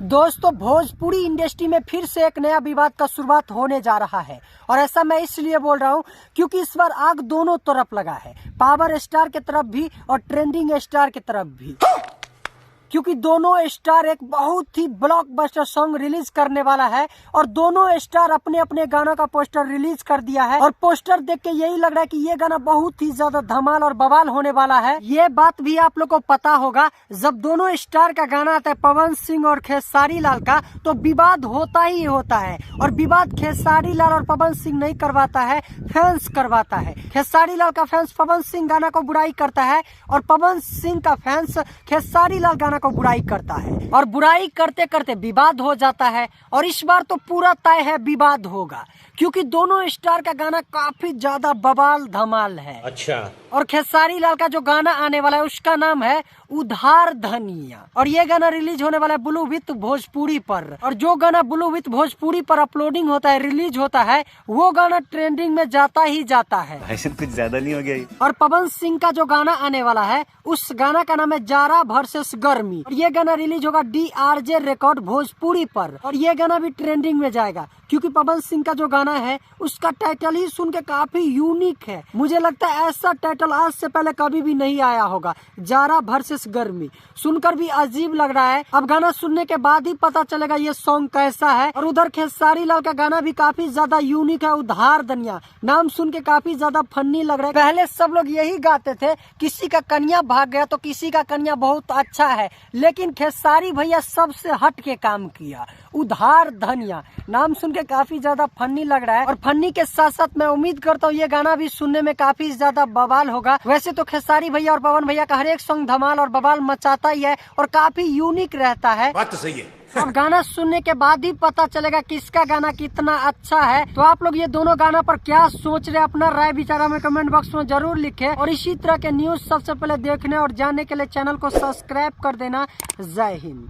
दोस्तों, भोजपुरी इंडस्ट्री में फिर से एक नया विवाद का शुरुआत होने जा रहा है। और ऐसा मैं इसलिए बोल रहा हूं क्योंकि इस बार आग दोनों तरफ लगा है, पावर स्टार की तरफ भी और ट्रेंडिंग स्टार की तरफ भी। क्योंकि दोनों स्टार एक बहुत ही ब्लॉकबस्टर सॉन्ग रिलीज करने वाला है और दोनों स्टार अपने अपने गानों का पोस्टर रिलीज कर दिया है। और पोस्टर देख के यही लग रहा है कि ये गाना बहुत ही ज्यादा धमाल और बवाल होने वाला है। ये बात भी आप लोग को पता होगा, जब दोनों स्टार का गाना आता है पवन सिंह और खेसारी लाल का, तो विवाद होता ही होता है। और विवाद खेसारी लाल और पवन सिंह नहीं करवाता है, फैंस करवाता है। खेसारी लाल का फैंस पवन सिंह गाना को बुराई करता है और पवन सिंह का फैंस खेसारी लाल गाना को बुराई करता है। और बुराई करते करते विवाद हो जाता है। और इस बार तो पूरा तय है विवाद होगा, क्योंकि दोनों स्टार का गाना काफी ज्यादा बवाल धमाल है। अच्छा। और खेसारी लाल का जो गाना आने वाला है उसका नाम है उधार धनिया। और ये गाना रिलीज होने वाला है ब्लू विथ भोजपुरी पर। और जो गाना ब्लू विथ भोजपुरी पर अपलोडिंग होता है, रिलीज होता है, वो गाना ट्रेंडिंग में जाता ही जाता है। भाई कुछ ज्यादा नहीं हो गया? और पवन सिंह का जो गाना आने वाला है उस गाना का नाम है जारा वर्सेस गर्मी। और ये गाना रिलीज होगा DRJ रिकॉर्ड भोजपुरी पर। और ये गाना भी ट्रेंडिंग में जाएगा, क्योंकि पवन सिंह का जो गाना है उसका टाइटल ही सुन के काफी यूनिक है। मुझे लगता है ऐसा टाइटल आज से पहले कभी भी नहीं आया होगा। जारा वर्सेस गर्मी सुनकर भी अजीब लग रहा है। अब गाना सुनने के बाद ही पता चलेगा ये सॉन्ग कैसा है। और उधर खेसारी लाल का गाना भी काफी ज्यादा यूनिक है, उधार धनिया। नाम सुन के काफी ज्यादा फनी लग रहा है। पहले सब लोग यही गाते थे, किसी का कन्या भाग गया तो किसी का कन्या बहुत अच्छा है, लेकिन खेसारी भैया सबसे हट के काम किया। उधार धनिया नाम सुन के काफी ज्यादा फनी लग रहा है। और फनी के साथ साथ मैं उम्मीद करता हूँ ये गाना भी सुनने में काफी ज्यादा बवाल होगा। वैसे तो खेसारी भैया और पवन भैया का हर एक सॉन्ग धमाल और बवाल मचाता ही है और काफी यूनिक रहता है। बात तो सही है। अब गाना सुनने के बाद ही पता चलेगा किसका गाना कितना अच्छा है। तो आप लोग ये दोनों गाना पर क्या सोच रहे, अपना राय विचार हमें कमेंट बॉक्स में जरूर लिखें। और इसी तरह के न्यूज सबसे पहले देखने और जानने के लिए चैनल को सब्सक्राइब कर देना। जय हिंद।